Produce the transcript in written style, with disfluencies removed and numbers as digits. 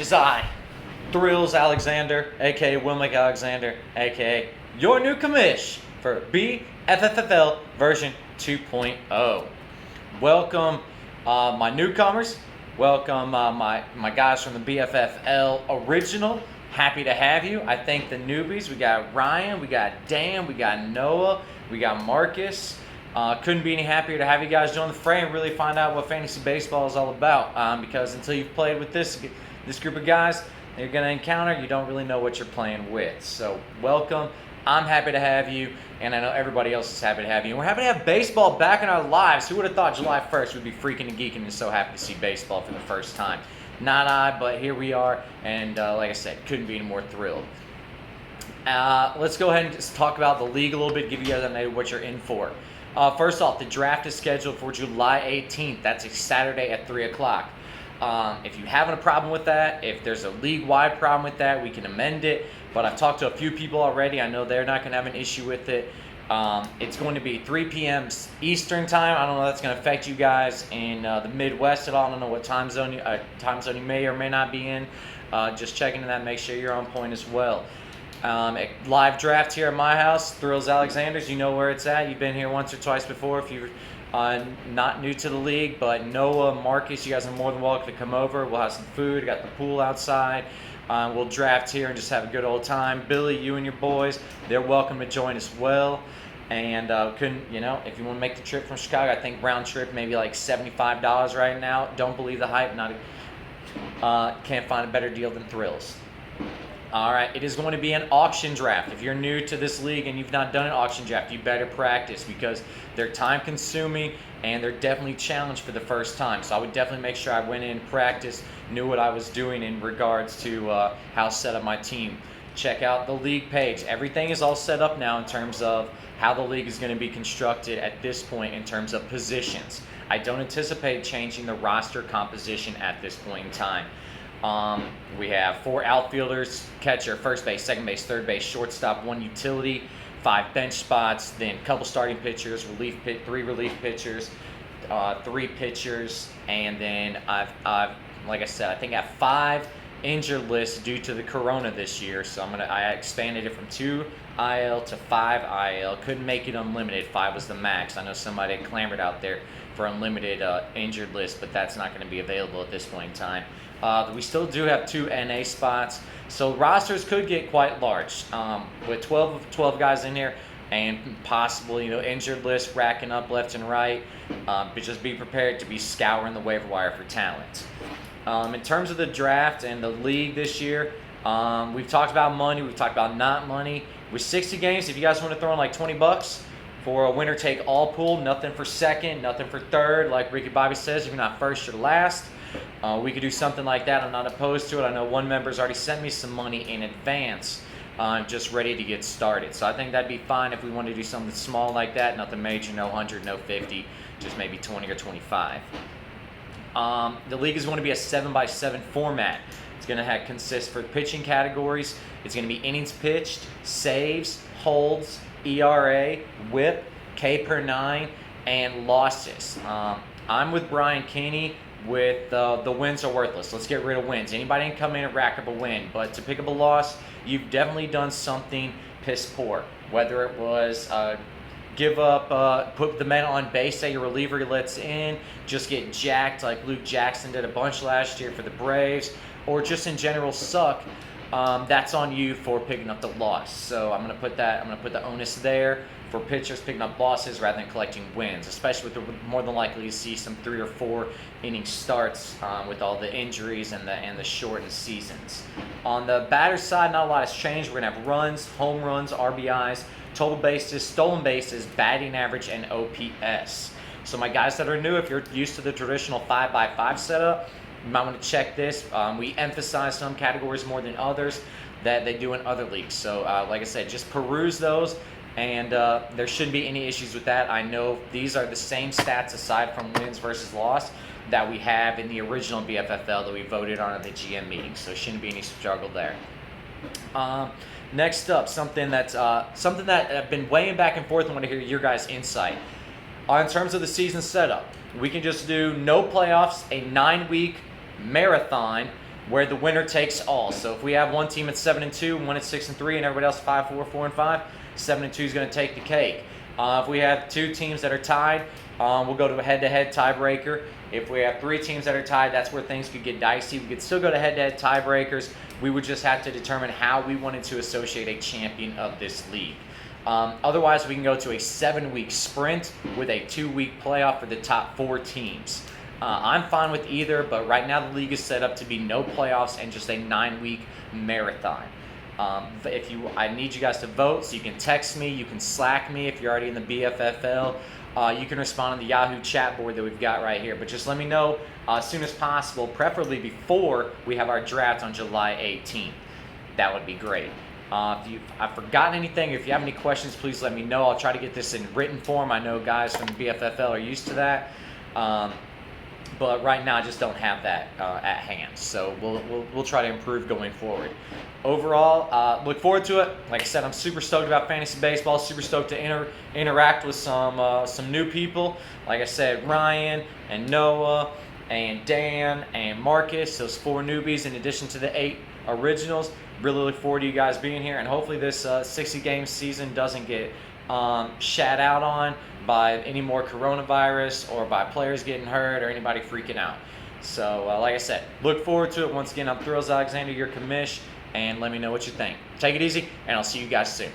is I, Thrills Alexander, aka Wilmick Alexander, aka your new commish for BFFL version 2.0. Welcome, my newcomers. Welcome, my guys from the BFFL original. Happy to have you. I thank the newbies. We got Ryan, we got Dan, we got Noah, we got Marcus. Couldn't be any happier to have you guys join the fray and really find out what fantasy baseball is all about. Because until you've played with this group of guys you're going to encounter, you don't really know what you're playing with. So welcome. I'm happy to have you, and I know everybody else is happy to have you. And we're happy to have baseball back in our lives. Who would have thought July 1st we'd be freaking and geeking and so happy to see baseball for the first time? Not I, but here we are, and like I said, couldn't be any more thrilled. Let's go ahead and just talk about the league a little bit, give you guys an idea what you're in for. First off, the draft is scheduled for July 18th. That's a Saturday at 3 o'clock. If you're having a problem with that, if there's a league-wide problem with that, we can amend it. But I've talked to a few people already. I know they're not going to have an issue with it. It's going to be 3 p.m. Eastern time. I don't know if that's going to affect you guys in the Midwest at all. I don't know what time zone you may or may not be in. Just checking in that, make sure you're on point as well. A live draft here at my house, Thrills Alexander's. You know where it's at. You've been here once or twice before if you're not new to the league. But Noah, Marcus, you guys are more than welcome to come over. We'll have some food. Got the pool outside. We'll draft here and just have a good old time. Billy, you and your boys, they're welcome to join as well. And if you want to make the trip from Chicago, I think round trip maybe like $75 right now. Don't believe the hype. Can't find a better deal than Thrills. All right, it is going to be an auction draft. If you're new to this league and you've not done an auction draft, you better practice because they're time-consuming and they're definitely challenged for the first time. So I would definitely make sure I went in, practiced, knew what I was doing in regards to how to set up my team. Check out the league page. Everything is all set up now in terms of how the league is going to be constructed at this point in terms of positions. I don't anticipate changing the roster composition at this point in time. We have 4 outfielders, catcher, first base, second base, third base, shortstop, 1 utility, 5 bench spots, then a couple starting pitchers, 3 relief pitchers, 3 pitchers, and then I've like I said, I think I have 5 injured lists due to the corona this year. So I expanded it from 2 IL to 5 IL. Couldn't make it unlimited. 5 was the max. I know somebody had clamored out there for unlimited injured list, but that's not going to be available at this point in time. We still do have 2 NA spots, so rosters could get quite large with 12 guys in here, and possible injured list racking up left and right. But just be prepared to be scouring the waiver wire for talent. In terms of the draft and the league this year, we've talked about money, we've talked about not money. With 60 games, if you guys want to throw in like $20 for a winner-take-all pool, nothing for second, nothing for third, like Ricky Bobby says, if you're not first, you're last. We could do something like that. I'm not opposed to it. I know one member's already sent me some money in advance, just ready to get started. So I think that'd be fine if we want to do something small like that. Nothing major, no 100, no 50, just maybe 20 or 25. The league is going to be a 7x7 format. It's going to consist for pitching categories. It's going to be innings pitched, saves, holds, ERA, WHIP, K per 9, and losses. I'm with Brian Keeney with the wins are worthless. Let's get rid of wins. Anybody can come in and rack up a win, but to pick up a loss, you've definitely done something piss poor. Whether it was give up, put the man on base that your reliever lets in, just get jacked like Luke Jackson did a bunch last year for the Braves, or just in general suck, that's on you for picking up the loss. So I'm gonna put the onus there for pitchers picking up losses rather than collecting wins, especially with more than likely to see some 3 or 4 inning starts with all the injuries and the shortened seasons. On the batter side, not a lot has changed. We're gonna have runs, home runs, RBIs, total bases, stolen bases, batting average, and OPS. So my guys that are new, if you're used to the traditional 5x5 setup, you might want to check this. We emphasize some categories more than others that they do in other leagues. So like I said, just peruse those, and there shouldn't be any issues with that. I know these are the same stats aside from wins versus loss that we have in the original BFFL that we voted on at the GM meeting. So shouldn't be any struggle there. Next up, something that I've been weighing back and forth. I want to hear your guys' insight. In terms of the season setup, we can just do no playoffs, a 9-week marathon where the winner takes all. So if we have one team at 7-2, one at 6-3, and everybody else 5-4, 4-5, 7-2 is going to take the cake. If we have two teams that are tied, we'll go to a head-to-head tiebreaker. If we have three teams that are tied, that's where things could get dicey. We could still go to head-to-head tiebreakers. We would just have to determine how we wanted to associate a champion of this league. Otherwise, we can go to a 7-week sprint with a 2-week playoff for the top 4 teams. I'm fine with either, but right now the league is set up to be no playoffs and just a 9-week marathon. I need you guys to vote, so you can text me, you can Slack me if you're already in the BFFL. You can respond on the Yahoo chat board that we've got right here. But just let me know as soon as possible, preferably before we have our draft on July 18th. That would be great. If I've forgotten anything, if you have any questions, please let me know. I'll try to get this in written form. I know guys from the BFFL are used to that. But right now I just don't have that at hand. So we'll try to improve going forward. Overall, look forward to it. Like I said, I'm super stoked about fantasy baseball. Super stoked to interact with some new people. Like I said, Ryan and Noah and Dan and Marcus, those 4 newbies in addition to the 8 originals. Really look forward to you guys being here, and hopefully this 60-game season doesn't get shat out on by any more coronavirus or by players getting hurt or anybody freaking out. So like I said, look forward to it. Once again, I'm Thrills Alexander, your commish, and let me know what you think. Take it easy, and I'll see you guys soon.